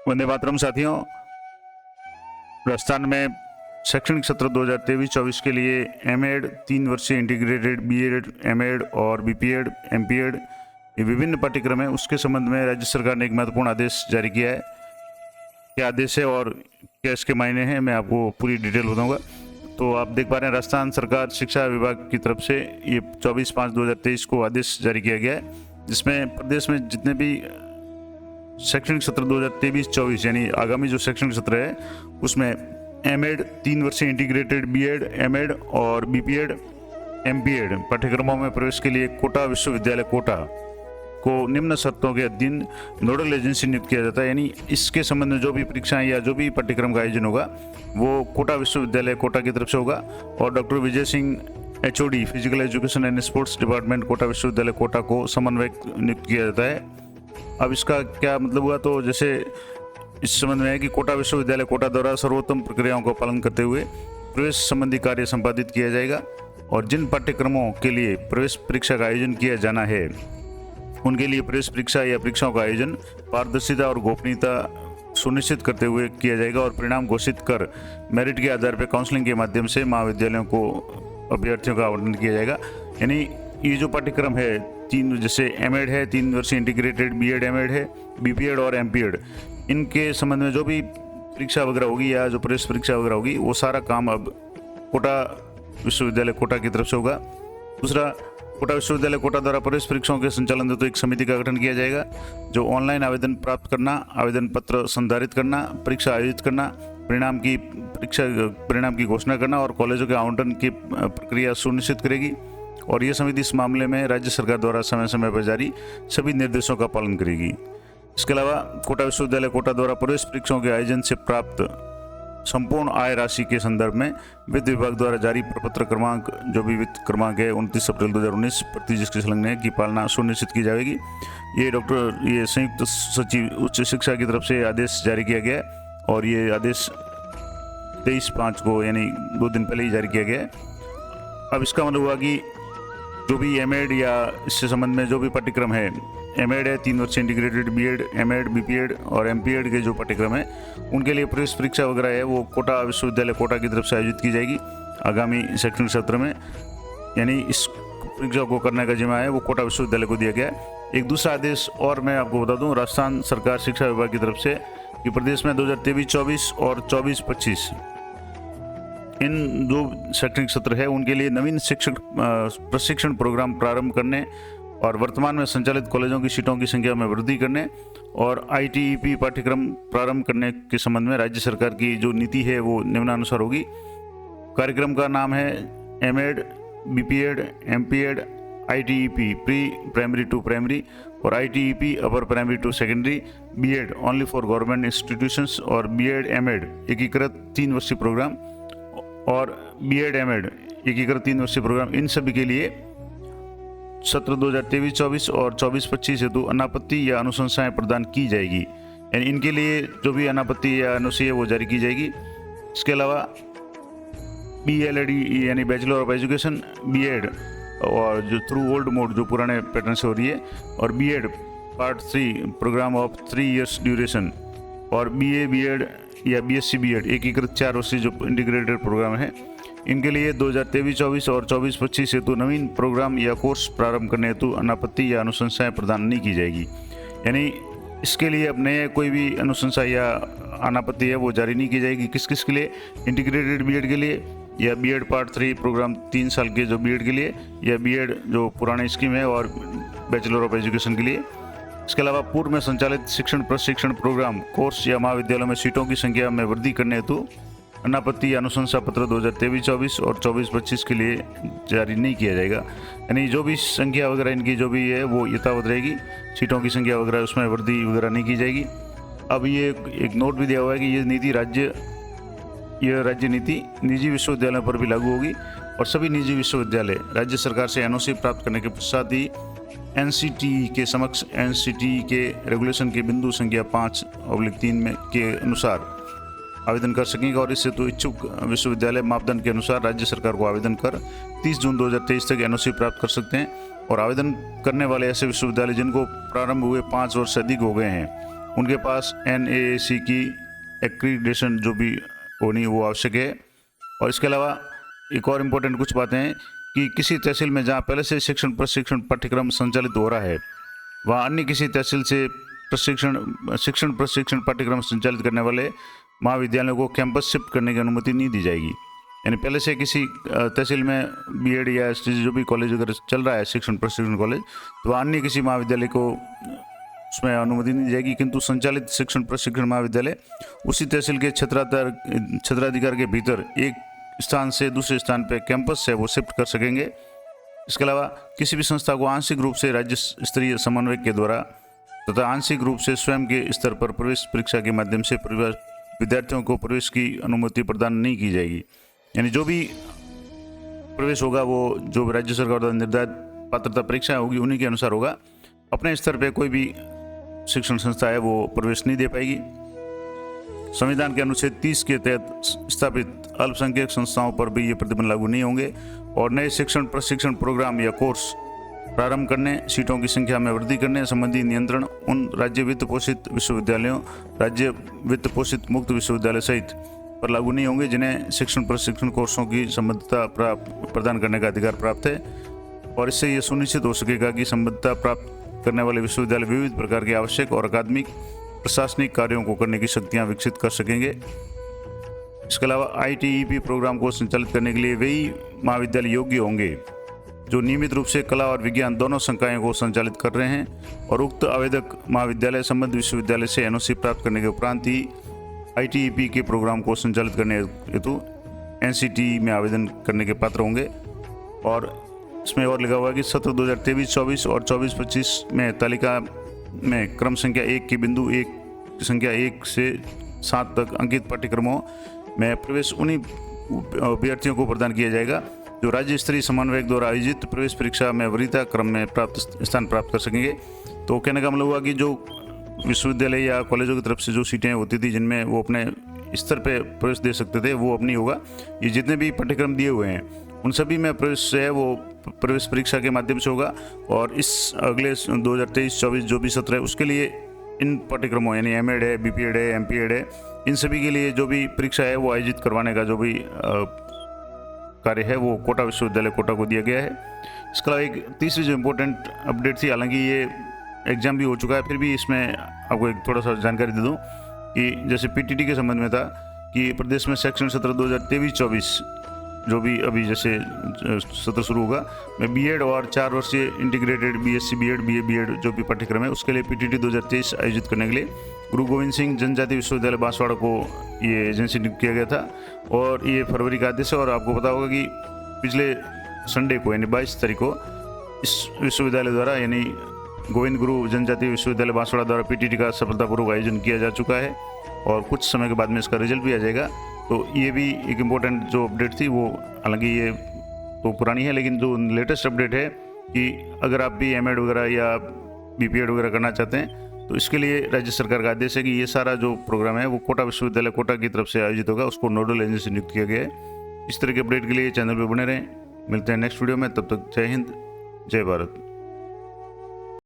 वंदे मातरम साथियों, राजस्थान में शैक्षणिक सत्र 2023-24 के लिए एमएड 3 वर्षीय इंटीग्रेटेड बीएड, एमएड और बीपीएड, एमपीएड ये विभिन्न पाठ्यक्रम है। उसके संबंध में राज्य सरकार ने एक महत्वपूर्ण आदेश जारी किया है। क्या आदेश है और क्या इसके मायने हैं, मैं आपको पूरी डिटेल बताऊंगा। तो आप देख पा रहे हैं, राजस्थान सरकार शिक्षा विभाग की तरफ से ये 24/5/2023 को आदेश जारी किया गया है, जिसमें प्रदेश में जितने भी शैक्षणिक सत्र 2023-24 यानी आगामी जो शैक्षणिक सत्र है उसमें एमएड 3 वर्षीय इंटीग्रेटेड बीएड, एमएड और बीपीएड, एमपीएड पाठ्यक्रमों में प्रवेश के लिए कोटा विश्वविद्यालय कोटा को निम्न शर्तों के अधीन नोडल एजेंसी नियुक्त किया जाता है। यानी इसके संबंध में जो भी परीक्षाएं या जो भी पाठ्यक्रम का आयोजन होगा वो कोटा विश्वविद्यालय कोटा की तरफ से होगा। और doctor Vijay Singh HOD physical education and sports department Kota विश्वविद्यालय कोटा को समन्वयक नियुक्त किया जाता है। अब इसका क्या मतलब हुआ, तो जैसे इस संबंध में है कि कोटा विश्वविद्यालय कोटा द्वारा सर्वोत्तम प्रक्रियाओं का पालन करते हुए प्रवेश संबंधी कार्य संपादित किया जाएगा और जिन पाठ्यक्रमों के लिए प्रवेश परीक्षा का आयोजन किया जाना है उनके लिए प्रवेश परीक्षा या परीक्षाओं का आयोजन पारदर्शिता और गोपनीयता सुनिश्चित करते हुए किया जाएगा और परिणाम घोषित कर मेरिट के आधार पर काउंसलिंग के माध्यम से महाविद्यालयों को अभ्यर्थियों का आवंटन किया जाएगा। यानी ये जो पाठ्यक्रम है, तीन जैसे एमएड है 3 वर्षीय इंटीग्रेटेड बीएड, एमएड है, बीपीएड और एमपीएड, इनके संबंध में जो भी परीक्षा वगैरह होगी या जो प्रवेश परीक्षा वगैरह होगी वो सारा काम अब कोटा विश्वविद्यालय कोटा की तरफ से होगा। दूसरा, कोटा विश्वविद्यालय कोटा द्वारा प्रवेश परीक्षाओं के संचालन हेतु एक समिति का गठन किया जाएगा जो ऑनलाइन आवेदन प्राप्त करना, आवेदन पत्र संधारित करना, परीक्षा आयोजित करना, परिणाम की घोषणा करना और कॉलेजों के आवंटन की प्रक्रिया सुनिश्चित करेगी। और ये समिति इस मामले में राज्य सरकार द्वारा समय समय पर जारी सभी निर्देशों का पालन करेगी। इसके अलावा कोटा विश्वविद्यालय कोटा द्वारा प्रवेश परीक्षाओं के आयोजन से प्राप्त संपूर्ण आय राशि के संदर्भ में वित्त विभाग द्वारा जारी प्रपत्र क्रमांक, जो भी वित्त क्रमांक है 29 अप्रैल 2019 प्रति जिसकी संलग्न है की पालना सुनिश्चित की जाएगी। ये संयुक्त सचिव उच्च शिक्षा की तरफ से आदेश जारी किया गया है और ये आदेश 23/5 को यानी 2 दिन पहले ही जारी किया गया है। अब इसका मतलब हुआ कि जो भी एमएड या इससे संबंध में जो भी पाठ्यक्रम है, एमएड है 3 वर्ष इंटीग्रेटेड बीएड, एमएड, बीपीएड और एमपीएड के जो पाठ्यक्रम है उनके लिए प्रवेश परीक्षा वगैरह है वो कोटा विश्वविद्यालय कोटा की तरफ से आयोजित की जाएगी आगामी शैक्षणिक सत्र में। यानी इस परीक्षा को करने का जिम्मा है वो कोटा विश्वविद्यालय को दिया गया है। एक दूसरा आदेश और मैं आपको बता दूं, राजस्थान सरकार शिक्षा विभाग की तरफ से कि प्रदेश में 2023-24 और 24-25 इन जो शैक्षणिक सत्र है उनके लिए नवीन शिक्षक प्रशिक्षण प्रोग्राम प्रारंभ करने और वर्तमान में संचालित कॉलेजों की सीटों की संख्या में वृद्धि करने और आईटीईपी पाठ्यक्रम प्रारंभ करने के संबंध में राज्य सरकार की जो नीति है वो निम्नानुसार होगी। कार्यक्रम का नाम है MEd, BPEd, MPEd, ITEP pre primary to primary और ITEP upper primary to secondary, BEd only for government institutions और बीएड एमएड एकीकृत 3 वर्षीय प्रोग्राम और बीएड एमएड एकीकृत 3 वर्षीय प्रोग्राम, इन सभी के लिए सत्र 2023-24 और 24-25 हेतु अनापत्ति या अनुशंसाएं प्रदान की जाएगी। यानी इनके लिए जो भी अनापत्ति या अनुशंसा है वो जारी की जाएगी। इसके अलावा बीएलएडी यानी बैचलर ऑफ एजुकेशन, बीएड और जो थ्रू ओल्ड मोड जो पुराने पैटर्न से हो रही है और BEd part 3 programme of 3 years duration और बीए बीएड या बीएससी बीएड एकीकृत 4 वर्षीय जो इंटीग्रेटेड प्रोग्राम है इनके लिए 2023-24 और 24-25 हेतु नवीन प्रोग्राम या कोर्स प्रारंभ करने हेतु अनापत्ति या अनुशंसाएं प्रदान नहीं की जाएगी। यानी इसके लिए अब नए कोई भी अनुशंसा या अनापत्ति है वो जारी नहीं की जाएगी। किस किस के लिए? इंटीग्रेटेड बीएड के लिए या बीएड पार्ट 3 प्रोग्राम 3 साल के जो बीएड के लिए या बीएड जो पुरानी स्कीम है और बैचलर ऑफ एजुकेशन के लिए। इसके अलावा पूर्व में संचालित शिक्षण प्रशिक्षण प्रोग्राम, कोर्स या महाविद्यालयों में सीटों की संख्या में वृद्धि करने हेतु अनापत्ति या अनुशंसा पत्र 2023-24 और 24-25 के लिए जारी नहीं किया जाएगा। यानी जो भी संख्या वगैरह इनकी जो भी है वो यथावत रहेगी, सीटों की संख्या वगैरह उसमें वृद्धि वगैरह नहीं की जाएगी। अब ये एक नोट भी दिया हुआ है कि ये राज्य नीति निजी विश्वविद्यालयों पर भी लागू होगी और सभी निजी विश्वविद्यालय राज्य सरकार से एनओसी प्राप्त करने के पश्चात ही एनसीटीई के समक्ष एनसीटीई के रेगुलेशन के बिंदु संख्या 5/3 में के अनुसार आवेदन कर सकेंगे और इससे तो इच्छुक विश्वविद्यालय मापदंड के अनुसार राज्य सरकार को आवेदन कर 30 जून 2023 तक एनओसी प्राप्त कर सकते हैं। और आवेदन करने वाले ऐसे विश्वविद्यालय जिनको प्रारंभ हुए 5 वर्ष से अधिक हो गए हैं उनके पास NAAC की एक्रीडेशन जो भी होनी वो आवश्यक है। और इसके अलावा एक और इम्पोर्टेंट कुछ बातें हैं कि किसी तहसील में जहाँ पहले से शिक्षण प्रशिक्षण पाठ्यक्रम संचालित हो रहा है, वहाँ अन्य किसी तहसील से शिक्षण प्रशिक्षण पाठ्यक्रम संचालित करने वाले महाविद्यालयों को कैंपस शिफ्ट करने की अनुमति नहीं दी जाएगी। यानी पहले से किसी तहसील में BEd या STG जो भी कॉलेज अगर चल रहा है शिक्षण प्रशिक्षण कॉलेज, तो अन्य किसी महाविद्यालय को उसमें अनुमति नहीं दी जाएगी, किंतु संचालित शिक्षण प्रशिक्षण महाविद्यालय उसी तहसील के क्षेत्राधिकार के भीतर एक स्थान से दूसरे स्थान पर कैंपस है वो शिफ्ट कर सकेंगे। इसके अलावा किसी भी संस्था को आंशिक रूप से राज्य स्तरीय समन्वय के द्वारा तथा आंशिक रूप से स्वयं के स्तर पर प्रवेश परीक्षा के माध्यम से विद्यार्थियों को प्रवेश की अनुमति प्रदान नहीं की जाएगी। यानी जो भी प्रवेश होगा वो जो राज्य सरकार द्वारा निर्धारित पात्रता परीक्षा होगी उन्हीं के अनुसार होगा। अपने स्तर पर कोई भी शिक्षण संस्था है वो प्रवेश नहीं दे पाएगी। संविधान के अनुच्छेद 30 के तहत स्थापित अल्पसंख्यक संस्थाओं पर भी ये प्रतिबंध लागू नहीं होंगे। और नए शिक्षण प्रशिक्षण प्रोग्राम या कोर्स प्रारंभ करने, सीटों की संख्या में वृद्धि करने संबंधी नियंत्रण उन राज्य वित्त पोषित विश्वविद्यालयों, राज्य वित्त पोषित मुक्त विश्वविद्यालय सहित पर लागू नहीं होंगे जिन्हें शिक्षण प्रशिक्षण कोर्सों की संबद्धता प्रदान करने का अधिकार प्राप्त है। और इससे ये सुनिश्चित हो सकेगा कि संबद्धता प्राप्त करने वाले विश्वविद्यालय विविध प्रकार के आवश्यक और अकादमिक प्रशासनिक कार्यों को करने की शक्तियाँ विकसित कर सकेंगे। इसके अलावा ITEP प्रोग्राम को संचालित करने के लिए वही महाविद्यालय योग्य होंगे जो नियमित रूप से कला और विज्ञान दोनों संकायों को संचालित कर रहे हैं। और उक्त आवेदक महाविद्यालय संबद्ध विश्वविद्यालय से NOC प्राप्त करने के उपरांत ही ITEP के प्रोग्राम को संचालित करने हेतु NCTE में आवेदन करने के पात्र होंगे। और इसमें और लिखा हुआ है कि सत्र 2023-24 और 24-25 में तालिका में क्रम संख्या 1 के बिंदु 1 की संख्या 1 से 7 तक अंकित पाठ्यक्रमों में प्रवेश उन्हीं अभ्यर्थियों को प्रदान किया जाएगा जो राज्य स्तरीय समन्वयक द्वारा आयोजित प्रवेश परीक्षा में वरीयता क्रम में स्थान प्राप्त कर सकेंगे। तो कहने का मतलब हुआ कि जो विश्वविद्यालय या कॉलेजों की तरफ से जो सीटें होती थी जिनमें वो अपने स्तर पे प्रवेश दे सकते थे वो अब नहीं होगा। ये जितने भी पाठ्यक्रम दिए हुए हैं उन सभी में प्रवेश है वो प्रवेश परीक्षा के माध्यम से होगा। और इस अगले 2023-24 जो भी सत्र है उसके लिए इन पाठ्यक्रमों यानी MAd है, BPAd है, MPAd है, इन सभी के लिए जो भी परीक्षा है वो आयोजित करवाने का जो भी कार्य है वो कोटा विश्वविद्यालय कोटा को दिया गया है। इसके अलावा एक तीसरी जो इम्पोर्टेंट अपडेट थी, हालांकि ये एग्ज़ाम भी हो चुका है, फिर भी इसमें आपको एक थोड़ा सा जानकारी दे दूँ कि जैसे PTT के संबंध में था कि प्रदेश में शैक्षणिक सत्र 2023-24 जो भी अभी जैसे सत्र शुरू होगा में BEd और 4 वर्षीय integrated BSc BEd BA BEd जो भी पाठ्यक्रम है उसके लिए PTT 2023 आयोजित करने के लिए गुरु गोविंद सिंह जनजातीय विश्वविद्यालय बांसवाड़ा को ये एजेंसी नियुक्त किया गया था। और ये फरवरी का आदेश है। और आपको पता होगा कि पिछले संडे को यानी 22 तारीख को इस विश्वविद्यालय द्वारा यानी गोविंद गुरु जनजातीय विश्वविद्यालय बांसवाड़ा द्वारा PTT का सफलतापूर्वक आयोजन किया जा चुका है और कुछ समय के बाद में इसका रिजल्ट भी आ जाएगा। तो ये भी एक इम्पोर्टेंट जो अपडेट थी वो, हालांकि ये तो पुरानी है लेकिन जो लेटेस्ट अपडेट है कि अगर आप भी MAd वगैरह या BPAd वगैरह करना चाहते हैं तो इसके लिए राज्य सरकार का आदेश है कि ये सारा जो प्रोग्राम है वो कोटा विश्वविद्यालय कोटा की तरफ से आयोजित होगा, उसको नोडल एजेंसी नियुक्त किया गया है। इस तरह के अपडेट के लिए चैनल पर बने रहें। मिलते हैं नेक्स्ट वीडियो में, तब तक जय हिंद जय भारत।